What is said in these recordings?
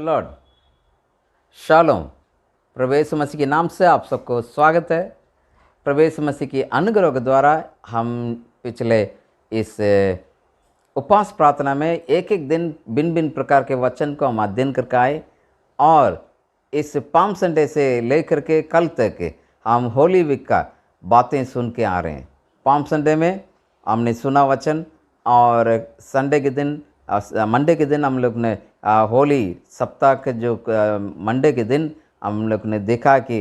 Lord. Shalom. प्रभु यीशु मसीह के नाम से आप सबको स्वागत है। प्रभु यीशु मसीह की अनुग्रह के द्वारा हम पिछले इस उपवास प्रार्थना में एक एक दिन भिन्न भिन्न प्रकार के वचन को हम अध्ययन करके आए और इस पाम संडे से लेकर के कल तक हम होली वीक का बातें सुन के आ रहे हैं। पाम संडे में हमने सुना वचन और संडे के दिन मंडे के दिन हम लोग ने होली सप्ताह के जो मंडे के दिन हम लोग ने देखा कि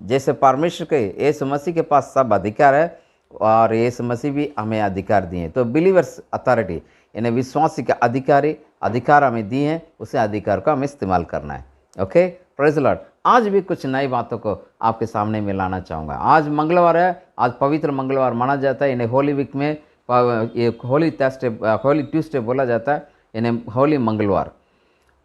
जैसे परमेश्वर के यीशु मसीह के पास सब अधिकार है और यीशु मसीह भी हमें अधिकार दिए हैं। तो बिलीवर्स अथॉरिटी यानी विश्वासी का अधिकार हमें दिए हैं, उसे अधिकार को हमें इस्तेमाल करना है। Okay, praise Lord. आज भी कुछ नई बातों को आपके सामने में लाना चाहूँगा। आज मंगलवार है, आज पवित्र मंगलवार माना जाता है। यानी होली वीक में ये होली ट्यूसडे बोला जाता है, यानी होली मंगलवार।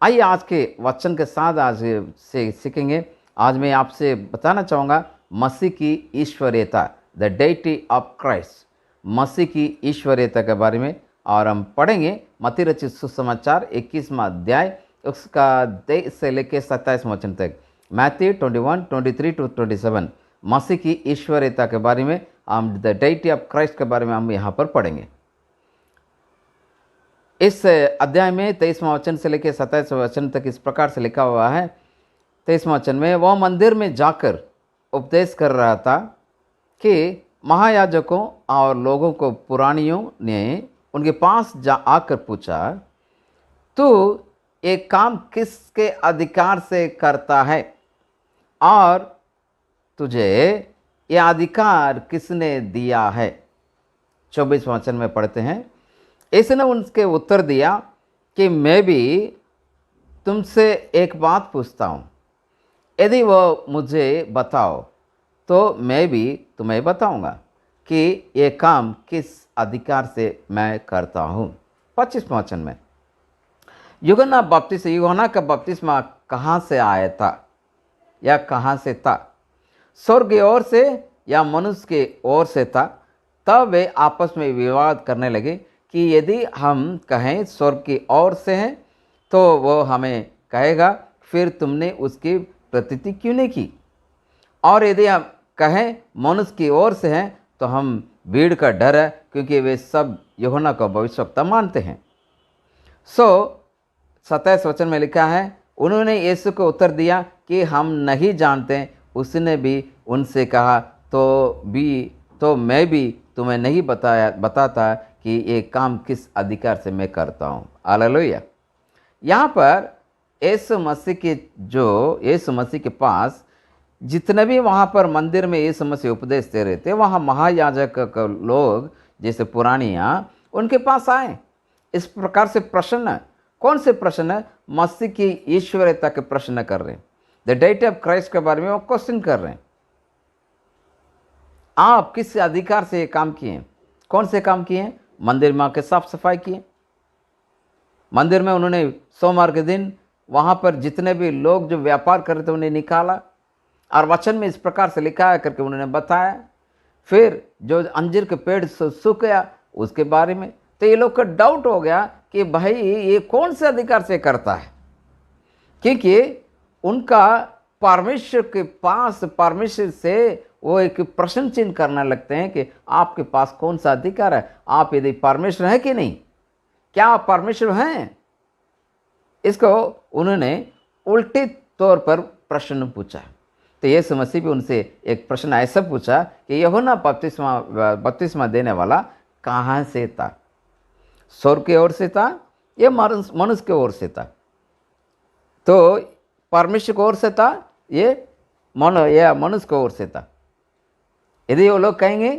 आइए आज के वचन के साथ आज से सीखेंगे। आज मैं आपसे बताना चाहूँगा मसीह की ईश्वरीयता, द डेटी ऑफ क्राइस्ट, मसीह की ईश्वरीयता के बारे में। और हम पढ़ेंगे मत्ती रचित सुसमाचार 21वां अध्याय उसका 23 से लेकर 27वां वचन तक। मैथ्यू 21, 23 to 27 मसीह की ईश्वरीयता के बारे में, हम द डेटी ऑफ क्राइस्ट के बारे में हम यहाँ पर पढ़ेंगे। इस अध्याय में 23वां वचन से लेकर 27वां वचन तक इस प्रकार से लिखा हुआ है। 23वां वचन में, वह मंदिर में जाकर उपदेश कर रहा था कि महायाजकों और लोगों को पुरानियों ने उनके पास आकर पूछा, तू ये काम किसके अधिकार से करता है और तुझे ये अधिकार किसने दिया है। 24वां वचन में पढ़ते हैं, इसने उनके उत्तर दिया कि मैं भी तुमसे एक बात पूछता हूँ, यदि वो मुझे बताओ तो मैं भी तुम्हें बताऊंगा कि ये काम किस अधिकार से मैं करता हूँ। 25वां वचन में, यूहन्ना का बपतिस्मा कहाँ से आया था या कहाँ से था, स्वर्ग की ओर से या मनुष्य के ओर से था। तब वे आपस में विवाद करने लगे कि यदि हम कहें स्वर्ग की ओर से हैं तो वो हमें कहेगा, फिर तुमने उसकी प्रतीति क्यों नहीं की, और यदि हम कहें मनुष्य की ओर से हैं तो हम भीड़ का डर है, क्योंकि वे सब यूहन्ना को भविष्यवक्ता मानते हैं। 27 वचन में लिखा है, उन्होंने यीशु को उत्तर दिया कि हम नहीं जानते। उसने भी उनसे कहा, तो मैं भी तुम्हें नहीं बताता कि ये काम किस अधिकार से मैं करता हूँ। हालेलुया। यहाँ पर यीशु मसीह के पास जितने भी वहाँ पर मंदिर में यीशु मसीह उपदेश दे रहे थे, वहाँ महायाजक लोग जैसे पुरानियाँ उनके पास आए। इस प्रकार से प्रश्न, कौन से प्रश्न? मसीह की ईश्वरीयता के प्रश्न कर रहे हैं। द डेटी ऑफ क्राइस्ट के बारे में वो क्वेश्चन कर रहे हैं। आप किस अधिकार से ये काम किए? कौन से काम किए? मंदिर में आके साफ सफाई किए। मंदिर में उन्होंने सोमवार के दिन वहाँ पर जितने भी लोग जो व्यापार कर रहे थे उन्हें निकाला और वचन में इस प्रकार से लिखा है करके उन्होंने बताया। फिर जो अंजीर के पेड़ सूख गया उसके बारे में, तो ये लोग का डाउट हो गया कि भाई ये कौन से अधिकार से करता है, क्योंकि उनका परमेश्वर के पास, परमेश्वर से वो एक प्रश्न चिन्ह करने लगते हैं कि आपके पास कौन सा अधिकार है, आप यदि परमेश्वर है कि नहीं, क्या आप परमेश्वर हैं? इसको उन्होंने उल्टे तौर पर प्रश्न पूछा। तो यीशु मसीह भी उनसे एक प्रश्न ऐसा पूछा कि यूहन्ना बपतिस्मा देने वाला कहाँ से था, स्वर्ग की ओर से था या मनुष्य की ओर से था? तो परमेश्वर की ओर से था, ये मनुष्य की ओर से था। यदि वो लोग कहेंगे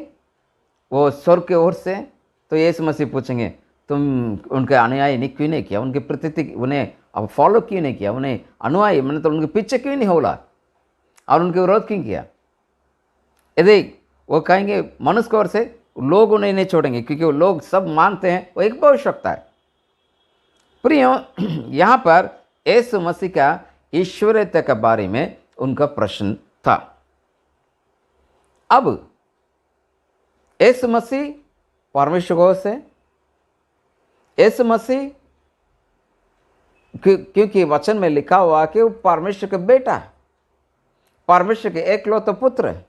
वो स्वर्ग की ओर से, तो यीशु मसीह पूछेंगे, तुम उनके अनुयायी क्यों नहीं किया, उनके प्रति उन्हें अब फॉलो क्यों नहीं किया, उन्हें अनुयायी मैंने तो उनके पीछे क्यों नहीं होला और उनके विरोध क्यों किया? यदि वो कहेंगे मनुष्य की ओर से, लोग उन्हें नहीं छोड़ेंगे, क्योंकि वो लोग सब मानते हैं वो एक भविष्यवक्ता है। प्रियो, यहाँ पर यीशु मसीह का ईश्वरीयता के बारे में उनका प्रश्न था। अब यीशु मसीह परमेश्वर की ओर से, यीशु मसीह क्योंकि वचन में लिखा हुआ कि वो परमेश्वर का बेटा है, परमेश्वर के एकलौते पुत्र है।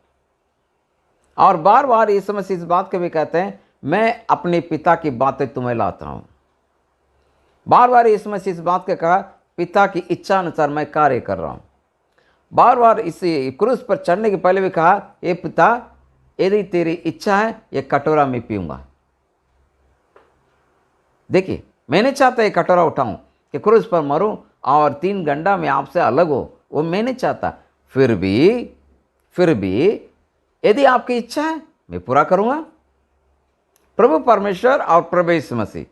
और बार बार यीशु मसीह इस बात को भी कहते हैं, मैं अपने पिता की बातें तुम्हें लाता हूं। बार बार यीशु मसीह इस बात को कहा, पिता की इच्छा अनुसार मैं कार्य कर रहा हूं। बार बार इस क्रूस पर चढ़ने के पहले भी कहा, ये पिता यदि तेरी इच्छा है ये कटोरा में पीऊंगा। देखिए, मैं नहीं चाहता ये कटोरा उठाऊं कि क्रूस पर मरूं और 3 घंटा में आपसे अलग हो, वो मैं नहीं चाहता। फिर भी यदि आपकी इच्छा है मैं पूरा करूंगा। प्रभु परमेश्वर और प्रभु यीशु मसीह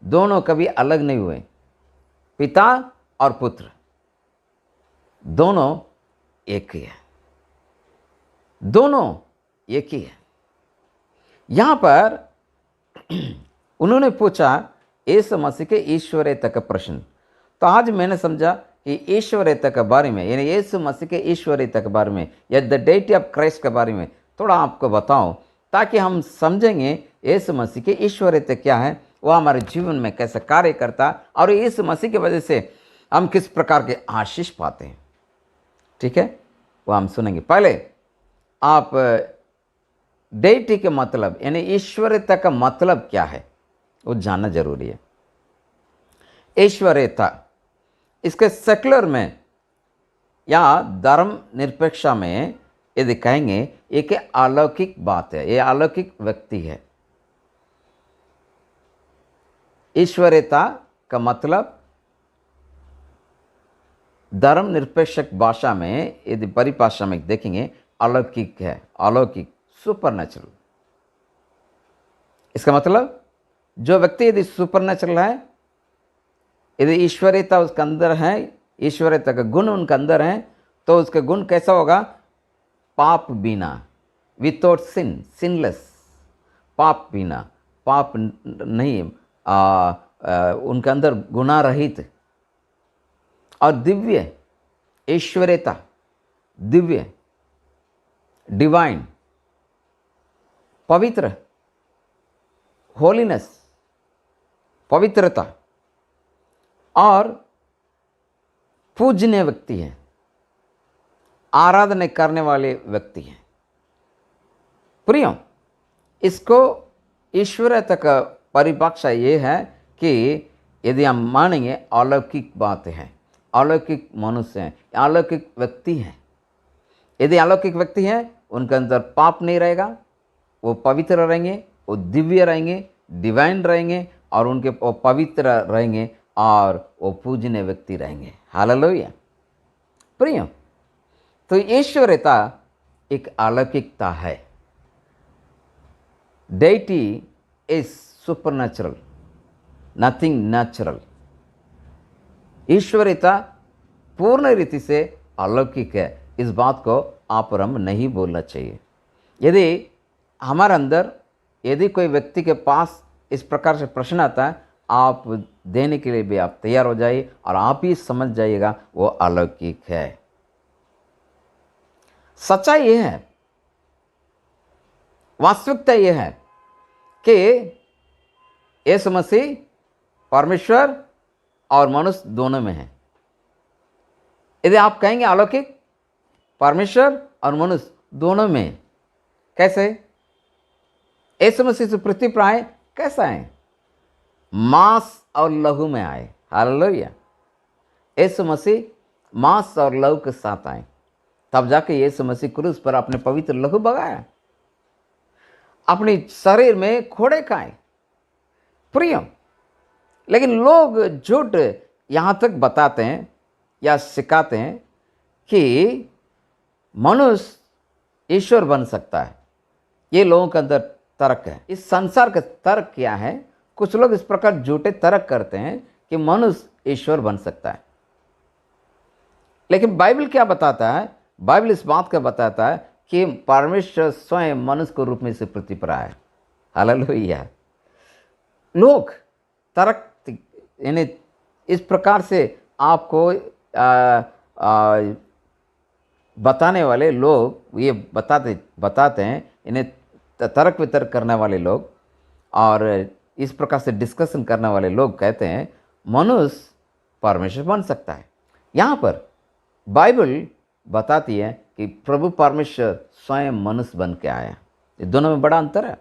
दोनों कभी अलग नहीं हुए। पिता और पुत्र दोनों एक ही है, दोनों एक ही है। यहां पर उन्होंने पूछा यीशु मसीह के ईश्वरीयता का प्रश्न। तो आज मैंने समझा कि ईश्वरीयता के बारे में, यानी यीशु मसीह के ईश्वरीयता के बारे में या द डेटी ऑफ क्राइस्ट के बारे में थोड़ा आपको बताऊं, ताकि हम समझेंगे यीशु मसीह की ईश्वरीयता क्या है, वह हमारे जीवन में कैसे कार्य करता, और यीशु मसीह की वजह से हम किस प्रकार के आशीष पाते हैं। ठीक है, वो हम सुनेंगे। पहले आप डेटी के मतलब यानी ईश्वरीयता का मतलब क्या है वो जानना जरूरी है। ईश्वरीयता इसके सेक्युलर में या धर्म निरपेक्षा में यदि कहेंगे, एक अलौकिक बात है, ये अलौकिक व्यक्ति है। ईश्वरीयता का मतलब धर्म निरपेक्ष भाषा में यदि परिभाषा में देखेंगे, अलौकिक है, अलौकिक, सुपरनेचुरल। इसका मतलब जो व्यक्ति यदि सुपरनेचुरल है, यदि ईश्वरीयता उसके अंदर है, ईश्वरीयता का गुण उनके अंदर है, तो उसका गुण कैसा होगा? पाप बिना, विदाउट सिन, सिनलेस, पाप बिना, पाप नहीं, उनके अंदर गुनाह रहित और दिव्य ईश्वरीयता, दिव्य, डिवाइन, पवित्र, होलीनेस, पवित्रता और पूजनीय व्यक्ति है, आराधना करने वाले व्यक्ति हैं। प्रियो, इसको ईश्वरीयता का परिभाषा ये है कि यदि हम मानेंगे अलौकिक बात है, अलौकिक मनुष्य हैं, अलौकिक व्यक्ति हैं। यदि अलौकिक व्यक्ति हैं, उनके अंदर पाप नहीं रहेगा, वो पवित्र रहेंगे, वो दिव्य रहेंगे, डिवाइन रहेंगे, और उनके वो पवित्र रहेंगे और वो पूजनीय व्यक्ति रहेंगे। हालेलुया। प्रिय, तो ईश्वरीयता एक अलौकिकता है। Deity is supernatural, nothing natural. ईश्वरीयता पूर्ण रीति से अलौकिक है। इस बात को आप और हम नहीं बोलना चाहिए। यदि हमारे अंदर यदि कोई व्यक्ति के पास इस प्रकार से प्रश्न आता है, आप देने के लिए भी आप तैयार हो जाइए और आप ही समझ जाइएगा वो अलौकिक है। सच्चाई ये है, वास्तविकता ये है कि यीशु मसीह परमेश्वर और मनुष्य दोनों में है। यदि आप कहेंगे अलौकिक, परमेश्वर और मनुष्य दोनों में, कैसे? यीशु मसीह से पृथ्वी पर आए, कैसा आए? मांस और लहू में आए। हालेलुया। यीशु मसीह मांस और लहू के साथ आए, तब जाके यीशु मसीह क्रूस पर अपने पवित्र लहू बगाया, अपने शरीर में खोड़े खाए। प्रिय, लेकिन लोग झूठ यहां तक बताते हैं या सिखाते हैं कि मनुष्य ईश्वर बन सकता है। ये लोगों के अंदर तर्क है। इस संसार का तर्क क्या है? कुछ लोग इस प्रकार झूठे तर्क करते हैं कि मनुष्य ईश्वर बन सकता है। लेकिन बाइबल क्या बताता है? बाइबल इस बात का बताता है कि परमेश्वर स्वयं मनुष्य के रूप में से पृथ्वी पर आया। हालेलुया। लोग तर्क यानी इस प्रकार से आपको बताने वाले लोग ये बताते हैं, इन्हें तर्क वितर्क करने वाले लोग और इस प्रकार से डिस्कशन करने वाले लोग कहते हैं मनुष्य परमेश्वर बन सकता है। यहाँ पर बाइबल बताती है कि प्रभु परमेश्वर स्वयं मनुष्य बन के आया। ये दोनों में बड़ा अंतर है,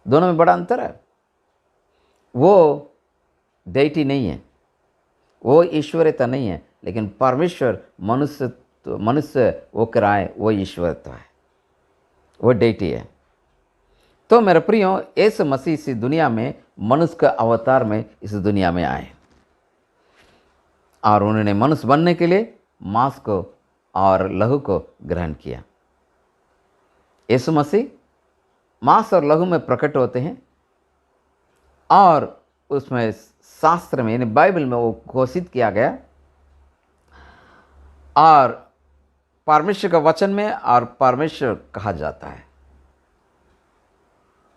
दोनों में बड़ा अंतर है। वो डेटी नहीं है, वो ईश्वरता नहीं है, लेकिन परमेश्वर मनुष्य वो कराए, वो ईश्वरता है, वो डेटी है। तो मेरे प्रियो, यीशु मसीह इस दुनिया में मनुष्य का अवतार में इस दुनिया में आए और उन्होंने मनुष्य बनने के लिए मांस को और लहू को ग्रहण किया। यीशु मसीह मांस और लहू में प्रकट होते हैं और उसमें शास्त्र में यानी बाइबल में वो घोषित किया गया और परमेश्वर का वचन में और परमेश्वर कहा जाता है।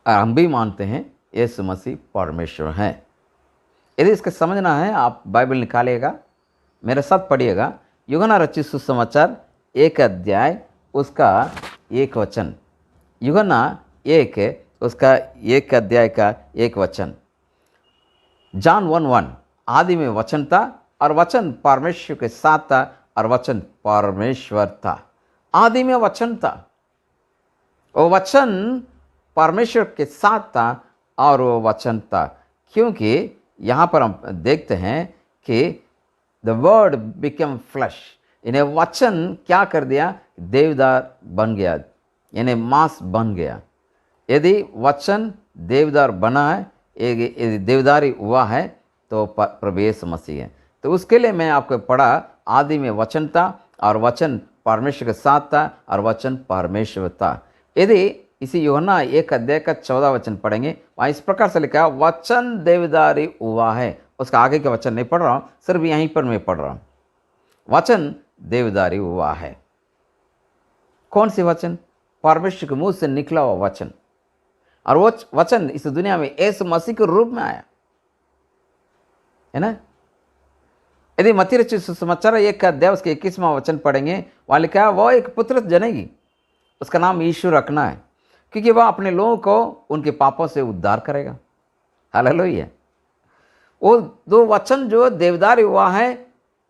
और हम भी मानते हैं यीशु मसीह परमेश्वर हैं। यदि इसका समझना है, आप बाइबल निकालिएगा, मेरे साथ पढ़िएगा। यूहन्ना रचित सुसमाचार 1 अध्याय उसका 1 वचन। यूहन्ना 1 उसका 1 अध्याय का 1 वचन। जॉन 1:1, आदि में वचन था और वचन परमेश्वर के साथ था और वचन परमेश्वर था। आदि में वचन था, वो वचन परमेश्वर के साथ था और वो वचन था। क्योंकि यहाँ पर हम देखते हैं कि द वर्ड बिकम फ्लैश, इन्हें वचन क्या कर दिया, देवदार बन गया, यानी मांस बन गया। यदि वचन देवदार बना है, यदि देवदारी हुआ है, तो प्रभु यीशु मसीह है। तो उसके लिए मैं आपको पढ़ा, आदि में वचन था और वचन परमेश्वर के साथ था और वचन परमेश्वर था। यदि इसी यूहन्ना 1 अध्याय का 14 वचन पढ़ेंगे, वहाँ इस प्रकार से लिखा, वचन देवदारी हुआ है। उसका आगे का वचन नहीं पढ़ रहा हूँ, सिर्फ यहीं पर मैं पढ़ रहा हूँ। वचन देवदारी हुआ है। कौन सी वचन? परमेश्वर के मुंह से निकला हुआ वचन। और वो वचन इस दुनिया में यीशु मसीह के रूप में आया, है ना। यदि मत्ती रचित सुसमाचार 1 अध्याय उसके 21वां वचन पढ़ेंगे, वहाँ लिखा है, वो एक पुत्र जनेगी, उसका नाम यीशु रखना है, क्योंकि वह अपने लोगों को उनके पापों से उद्धार करेगा। हालेलुया। वो दो वचन जो देवदार हुआ है,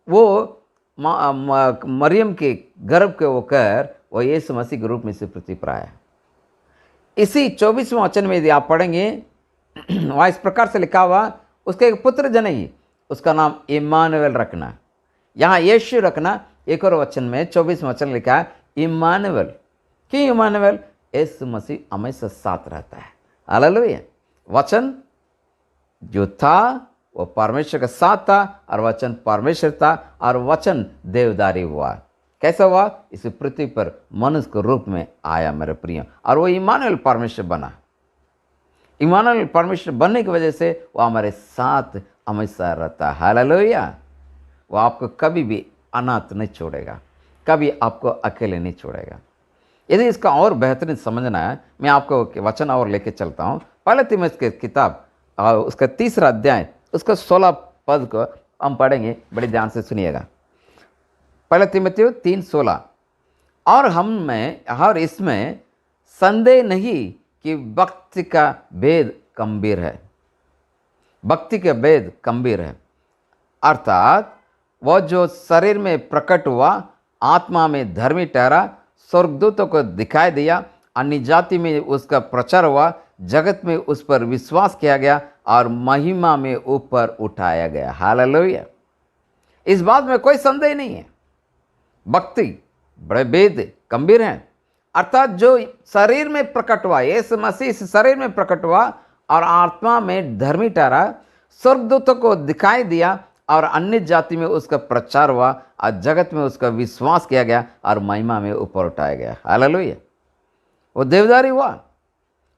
वो मरियम के गर्भ के होकर वो यीशु मसीह के रूप में से पृथ्वी पर आया। इसी 24वें वचन में यदि आप पढ़ेंगे, वहाँ इस प्रकार से लिखा हुआ, उसके एक पुत्र जनेगी, उसका नाम इम्मानुएल रखना। यहाँ यीशु रखना, एक और वचन में 24वें वचन लिखा है इम्मानुएल। क्यों इम्मानुएल? यीशु मसीह हमेशा साथ रहता है। हालेलुया। वचन जो था वो परमेश्वर के साथ था और वचन परमेश्वर था और वचन देवदारी हुआ। कैसा हुआ? इस पृथ्वी पर मनुष्य के रूप में आया मेरे प्रिय, और वो इम्मानुएल परमेश्वर बना। इम्मानुएल परमेश्वर बनने की वजह से वो हमारे साथ हमेशा रहता है। हालेलुया। वो आपको कभी भी अनाथ नहीं छोड़ेगा, कभी आपको अकेले नहीं छोड़ेगा। यदि इसका और बेहतरीन समझना है, मैं आपको वचन और लेके चलता हूँ। पहले तीमुथियुस की किताब उसका 3 अध्याय उसका 16 पद को हम पढ़ेंगे, बड़े ध्यान से सुनिएगा। पहले तीमुथियुस 3:16, और इसमें संदेह नहीं कि भक्ति का भेद गंभीर है। भक्ति का भेद गंभीर है, अर्थात वह जो शरीर में प्रकट हुआ, आत्मा में धर्मी ठहरा, स्वर्गदूतों को दिखाई दिया, अन्य जाति में उसका प्रचार हुआ, जगत में उस पर विश्वास किया गया और महिमा में ऊपर उठाया गया। हालेलुया। इस बात में कोई संदेह नहीं है। भक्ति बड़े भेद गंभीर हैं, अर्थात जो शरीर में प्रकट हुआ, यीशु मसीह इस शरीर में प्रकट हुआ और आत्मा में धर्मी ठहरा, स्वर्गदूतों को दिखाई दिया और अन्य जाति में उसका प्रचार हुआ और जगत में उसका विश्वास किया गया और महिमा में ऊपर उठाया गया। हालेलुया। वो देवदारी हुआ,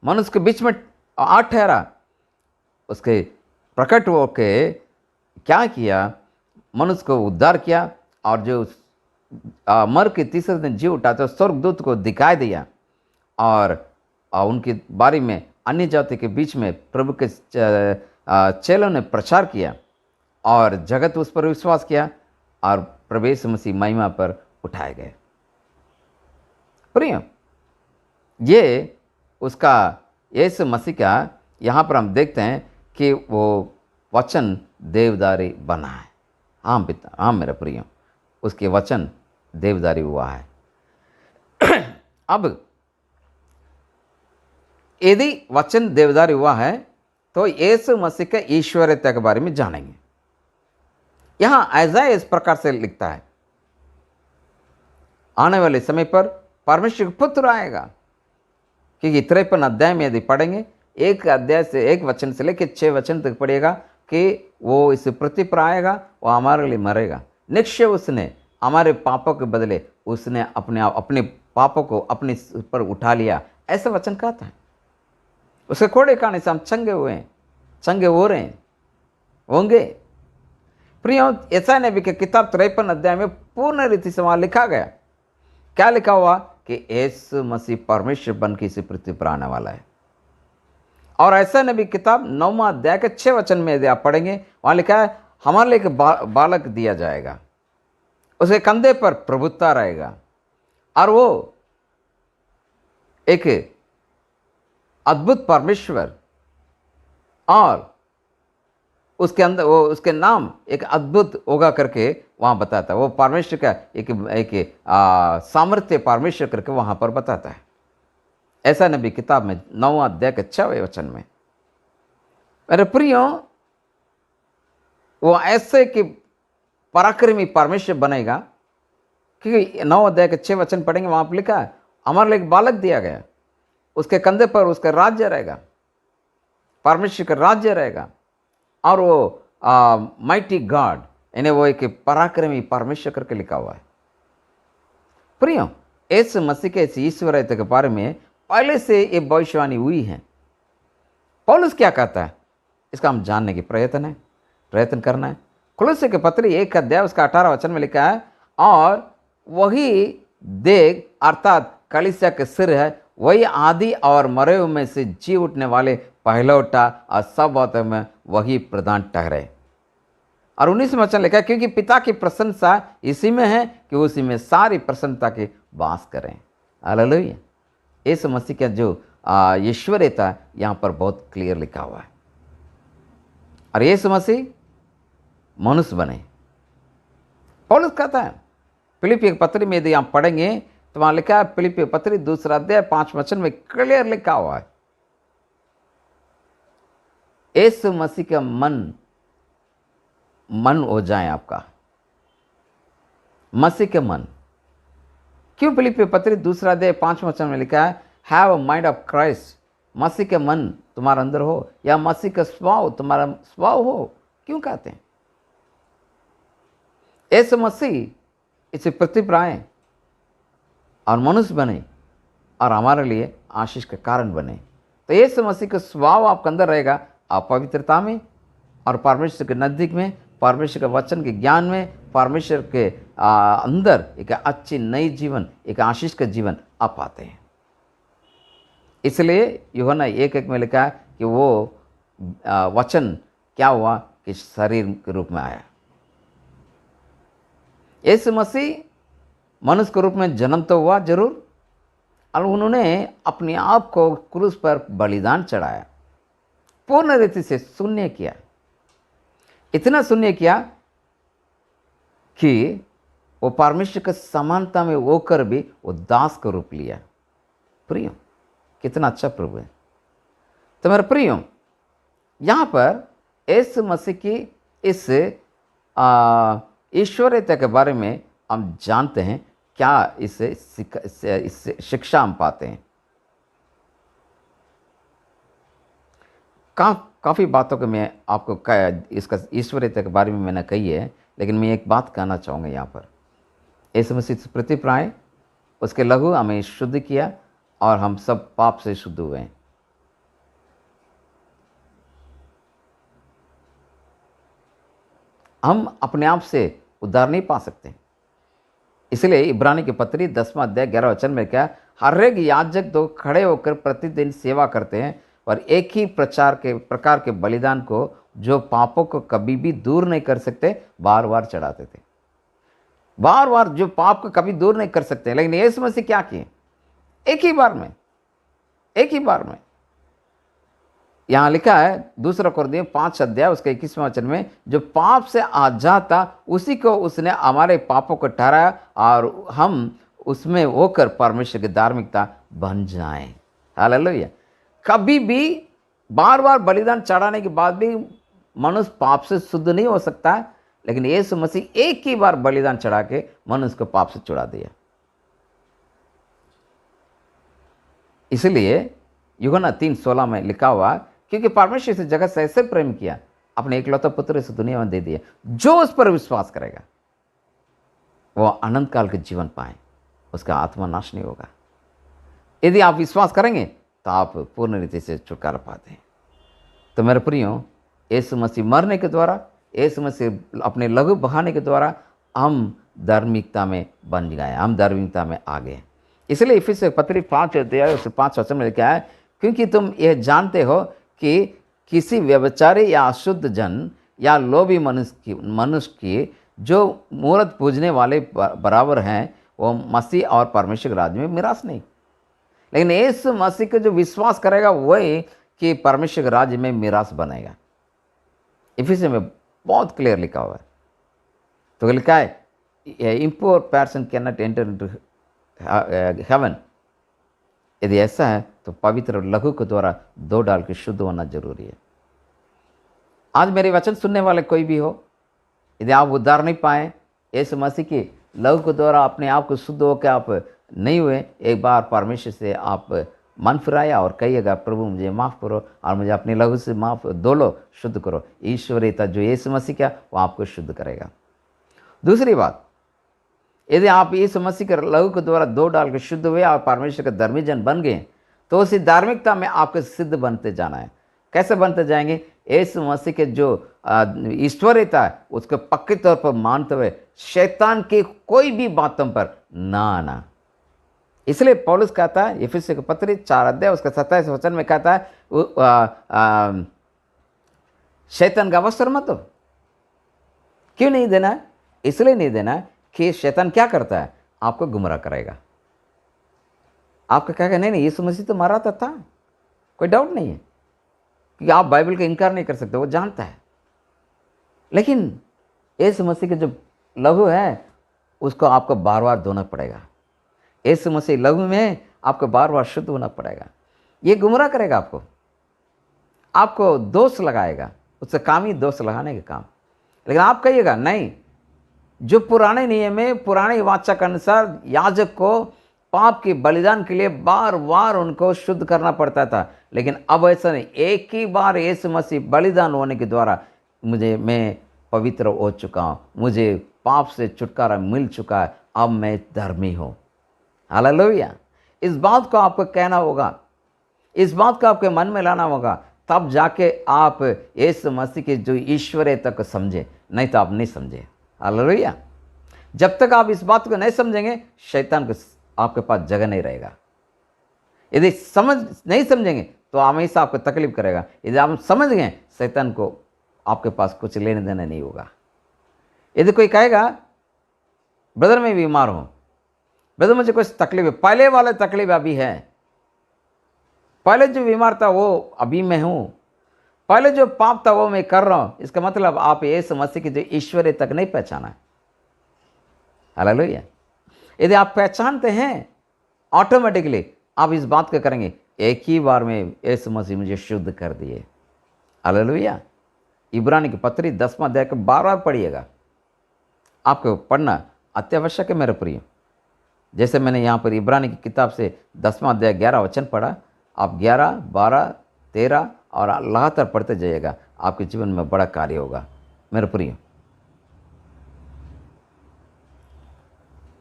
मनुष्य के बीच में आ ठहरा, उसके प्रकट हो के क्या किया, मनुष्य को उद्धार किया, और जो मर के तीसरे दिन जी उठा तो स्वर्गदूत को दिखाई दिया और उनके बारे में अन्य जाति के बीच में प्रभु के चेलों ने प्रचार किया और जगत उस पर विश्वास किया और प्रभु यीशु मसीह महिमा पर उठाए गए। प्रिय, ये उसका यीशु मसीह का यहाँ पर हम देखते हैं कि वो वचन देवदारी बना है। हाँ पिता, हाँ मेरे प्रिय, उसके वचन देवदारी हुआ है। अब यदि वचन देवदारी हुआ है तो यीशु मसीह के ईश्वरीयता के बारे में जानेंगे। यहां ऐसा इस प्रकार से लिखता है, आने वाले समय पर परमेश्वर का पुत्र आएगा। क्योंकि 53 अध्याय में यदि पढ़ेंगे, एक अध्याय से, एक वचन से लेकर 6 वचन तक पढ़ेगा कि वो इस पृथ्वी पर आएगा, वो हमारे लिए मरेगा। निश्चय उसने हमारे पापों के बदले उसने अपने पापों को अपने पर उठा लिया, ऐसा वचन कहता है। उसके कोड़े खाने से हम चंगे हुए हैं, चंगे हो रहे हैं, होंगे। प्रियो, यशायाह नबी की किताब 53 अध्याय में पूर्ण रीति से वहां लिखा गया, क्या लिखा हुआ कि यीशु मसीह परमेश्वर बन के इस पृथ्वी पर आने वाला है। और यशायाह नबी किताब 9वां अध्याय के 6 वचन में यदि आप पढ़ेंगे, वहां लिखा है, हमारे लिए एक बालक दिया जाएगा, उसके कंधे पर प्रभुत्व रहेगा, और वो एक अद्भुत परमेश्वर, और उसके अंदर वो उसके नाम एक अद्भुत होगा करके वहां बताता है। वो परमेश्वर का एक सामर्थ्य परमेश्वर करके वहां पर बताता है। ऐसा नबी किताब में 9वां अध्याय के 6वें वचन में। मेरे प्रियो, वो ऐसे कि पराक्रमी परमेश्वर बनेगा, क्योंकि 9 अध्याय के 6 वचन पढ़ेंगे, वहां पर लिखा है, हमारे लिए एक बालक दिया गया, उसके कंधे पर उसका राज्य रहेगा, परमेश्वर का राज्य रहेगा, और वो माइटी गॉड, यानी वो एक पराक्रमी परमेश्वर करके लिखा हुआ है। प्रियो, यीशु मसीह के इस ईश्वरीयता के बारे में पहले से ये भविष्यवाणी हुई है। पौलुस क्या कहता है, इसका हम जानने की प्रयत्न करना है। कुलुस्से के पत्री 1 अध्याय उसका 18 वचन में लिखा है, और वही देह अर्थात कलीसिया के सिर है, वही आदि और मरे हुए में से जी उठने वाले पहलौटा, और सब बातों में वही प्रधान ठहरे। और 19 वचन लिखा है, क्योंकि पिता की प्रशंसा इसी में है कि उसी में सारी प्रसन्नता के वास करें। हालेलुया। यीशु मसीह का जो ईश्वरीयता यहाँ पर बहुत क्लियर लिखा हुआ है। और यीशु मसीह मनुष्य बने। पौलुस कहता है फिलिप्पी की पत्री में, यदि आप पढ़ेंगे तो वहां लिखा है, फिलिप्पी पत्री 2 अध्याय 5 वचन में क्लियर लिखा हुआ है, यीशु मसीह का मन हो जाए आपका, मसीह के मन। क्यों? फिलिप्पी पत्री 2 अध्याय 5 वचन में लिखा है, have a mind of Christ, मसीह के मन तुम्हारे अंदर हो, या मसीह का स्वभाव तुम्हारा स्वभाव हो। क्यों कहते हैं? यीशु मसीह इस पृथ्वी पर आए और मनुष्य बने और हमारे लिए आशीष का कारण बने। तो यीशु मसीह का स्वभाव आपके अंदर रहेगा, आप पवित्रता में और परमेश्वर के नज़दीक में, परमेश्वर के वचन के ज्ञान में, परमेश्वर के अंदर एक अच्छी नई जीवन, एक आशीष का जीवन आप पाते हैं। इसलिए यूहन्ना 1:1 में लिखा है कि वो वचन क्या हुआ कि शरीर के रूप में आया। यीशु मसीह मनुष्य के रूप में जन्म तो हुआ जरूर, और उन्होंने अपने आप को क्रूस पर बलिदान चढ़ाया, पूर्ण रीति से शून्य किया। इतना शून्य किया कि वो परमेश्वर के समानता में होकर भी वो दास का रूप लिया। प्रियो, कितना अच्छा प्रभु है। तो मेरे प्रियो, यहाँ पर यीशु मसीह की इस ईश्वरीयता के बारे में हम जानते हैं, क्या इससे शिक्षा हम पाते हैं। काफ़ी बातों को मैं आपको इसका ईश्वरीयता के बारे में मैंने कही है, लेकिन मैं एक बात कहना चाहूँगा यहाँ पर। यीशु मसीह पृथ्वी पर आए, उसके लहू हमें शुद्ध किया और हम सब पाप से शुद्ध हुए हैं। हम अपने आप से उद्धार नहीं पा सकते। इसलिए इब्रानी की पत्री 10वां अध्याय 11 वचन में क्या, हर एक याजक तो खड़े होकर प्रतिदिन सेवा करते हैं और एक ही प्रकार के बलिदान को जो पापों को कभी भी दूर नहीं कर सकते बार बार चढ़ाते थे। बार बार जो पाप को कभी दूर नहीं कर सकते, लेकिन यीशु मसीह क्या किए? एक ही बार में यहाँ लिखा है 2 कुरिन्थियों 5 अध्याय उसके 21वें वचन में, जो पाप से आजाद था उसी को उसने हमारे पापों को ठहराया और हम उसमें होकर परमेश्वर की धार्मिकता बन जाएं। हालेलुया। कभी भी बार बार बलिदान चढ़ाने के बाद भी मनुष्य पाप से शुद्ध नहीं हो सकता है, लेकिन यीशु मसीह एक ही बार बलिदान चढ़ा के मनुष्य को पाप से छुड़ा दिया। इसलिए यूहन्ना 3:16 में लिखा हुआ, क्योंकि परमेश्वर से जगत से ऐसे प्रेम किया, अपने एकलौता पुत्र से दुनिया में दे दिया, जो उस पर विश्वास करेगा वो अनंत काल के जीवन पाए, उसका आत्मा नाश नहीं होगा। यदि आप विश्वास करेंगे तो आप पूर्ण रीति से छुटकारा पाते हैं। तो मेरे प्रियो, यीशु मसीह मरने के द्वारा, यीशु मसीह अपने लहू बहाने के द्वारा हम धार्मिकता में बन गए, हम धार्मिकता में आ गए। इसलिए इफिसियों की पत्री 5 अध्याय 5 वचन में लिखा है, क्योंकि तुम यह जानते हो कि किसी व्यभिचारी या अशुद्ध जन या लोभी मनुष्य की जो मूर्त पूजने वाले बराबर हैं, वो मसीह और परमेश्वर के राज्य में मिरास नहीं। लेकिन इस मसीह को जो विश्वास करेगा वही कि परमेश्वर के राज्य में मिरास बनेगा। इफिसियों में बहुत क्लियर लिखा हुआ है। तो लिखा है, impure person can not enter into haven. यदि ऐसा है तो पवित्र लहू के द्वारा 2 डाल के शुद्ध होना जरूरी है। आज मेरे वचन सुनने वाले कोई भी हो, यदि आप उद्धार नहीं पाए, यीशु मसीह के लहू के द्वारा अपने आप को शुद्ध होकर आप नहीं हुए, एक बार परमेश्वर से आप मन फिराया और कहिएगा, प्रभु मुझे माफ़ करो और मुझे अपने लहू से माफ़ धो लो, शुद्ध करो। ईश्वरीयता जो यीशु मसीह का, वो आपको शुद्ध करेगा। दूसरी बात, यदि आप यीशु मसीह के लहू के द्वारा 2 डाल के शुद्ध हुए और परमेश्वर के धर्मी जन बन गए, तो उसी धार्मिकता में आपको सिद्ध बनते जाना है। कैसे बनते जाएंगे? यीशु मसीह के जो ईश्वरीयता है उसको पक्के तौर पर मानते हुए शैतान की कोई भी बातों पर ना आना। इसलिए पौलुस कहता है इफिसियों की पत्री 4 अध्याय उसका 27 वचन में कहता है, शैतान का अवसर मत दो। क्यों नहीं देना है? इसलिए नहीं देना है कि शैतान क्या करता है, आपको गुमराह करेगा। आपको कहेगा नहीं यीशु मसीह तो मरा था, कोई डाउट नहीं है कि आप बाइबल का इनकार नहीं कर सकते, वो जानता है। लेकिन यीशु मसीह के जो लहू है उसको आपको बार बार धोना पड़ेगा। यीशु मसीह लहू में आपको बार बार शुद्ध होना पड़ेगा। ये गुमराह करेगा, आपको दोष लगाएगा, उससे काम ही दोष लगाने का काम। लेकिन आप कहिएगा नहीं, जो पुराने नियम में पुराने वाचा के अनुसार याजक को पाप के बलिदान के लिए बार बार उनको शुद्ध करना पड़ता था, लेकिन अब ऐसा नहीं। एक ही बार यीशु मसीह बलिदान होने के द्वारा मैं पवित्र हो चुका हूँ, मुझे पाप से छुटकारा मिल चुका है, अब मैं धर्मी हूँ। हालेलुया। इस बात को आपको कहना होगा, इस बात को आपके मन में लाना होगा, तब जाके आप यीशु मसीह के जो ईश्वरीयता को समझे, नहीं तो आप नहीं समझे। हालेलुया। जब तक आप इस बात को नहीं समझेंगे, शैतान को आपके पास जगह नहीं रहेगा। यदि नहीं समझेंगे तो हमेशा आपको तकलीफ करेगा। यदि आप समझ गए, शैतान को आपके पास कुछ लेने देने नहीं होगा। यदि कोई कहेगा ब्रदर मैं बीमार हूं, ब्रदर मुझे कुछ तकलीफ है, पहले वाला तकलीफ अभी है, पहले जो बीमार था वो अभी मैं हूं, पहले जो पाप था वो मैं कर रहा हूं, इसका मतलब आप यीशु मसीह की जो ईश्वरीय तक नहीं पहचाना है। हालेलुया। यदि आप पहचानते हैं, ऑटोमेटिकली आप इस बात को करेंगे, एक ही बार में यीशु मसीह मुझे शुद्ध कर दिए। हालेलुया। इब्रानी की पत्री 10वां अध्याय को बार-बार पढ़िएगा, आपको पढ़ना अत्यावश्यक है मेरे प्रिय। जैसे मैंने यहाँ पर इब्रानी की किताब से 10वां अध्याय 11 वचन पढ़ा, आप 11, 12, 13 और लगातार पढ़ते जाइएगा, आपके जीवन में बड़ा कार्य होगा मेरे प्रिय।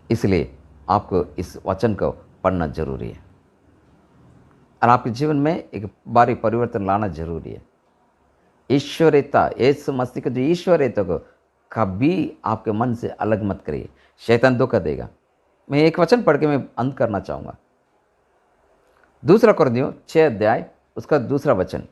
इसलिए आपको इस वचन को पढ़ना जरूरी है और आपके जीवन में एक भारी परिवर्तन लाना जरूरी है। ईश्वरीयता, यीशु मसीह का जो ईश्वरीयता को कभी आपके मन से अलग मत करिए, शैतान धोखा देगा। मैं एक वचन पढ़ के मैं अंत करना चाहूँगा। 2 कुरिन्थियों 6 अध्याय उसका 2 वचन,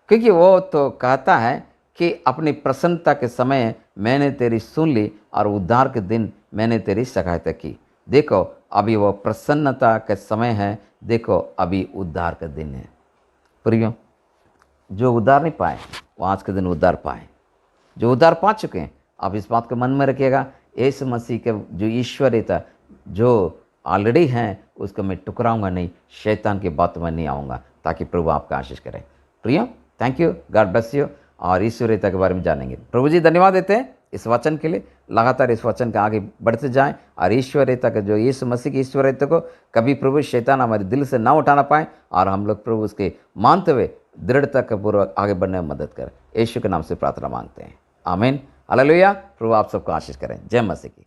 क्योंकि वो तो कहता है कि अपनी प्रसन्नता के समय मैंने तेरी सुन ली और उद्धार के दिन मैंने तेरी सहायता की। देखो अभी वो प्रसन्नता का समय है, देखो अभी उद्धार का दिन है। प्रियो, जो उद्धार नहीं पाए वो आज के दिन उद्धार पाए। जो उद्धार पा चुके हैं, आप इस बात को मन में रखिएगा, यीशु मसीह के जो ईश्वरीयता जो ऑलरेडी हैं उसको मैं टुकराऊंगा नहीं, शैतान की बात में नहीं आऊँगा, ताकि प्रभु आपका आशीष करें। प्रियो, thank you, God bless you. और ईश्वरीयता के बारे में जानेंगे। प्रभु जी धन्यवाद देते हैं इस वचन के लिए। लगातार इस वचन के आगे बढ़ते जाएं और ईश्वरीयता का जो यीशु मसीह की ईश्वरीयता को कभी प्रभु शैतान हमारे दिल से ना उठाना पाए, और हम लोग प्रभु उसके मानते हुए दृढ़ता के पूर्वक आगे बढ़ने में मदद करें। यीशु के नाम से प्रार्थना मांगते हैं, आमीन, हालेलुया। प्रभु आप सबको आशीष करें। जय मसीह की।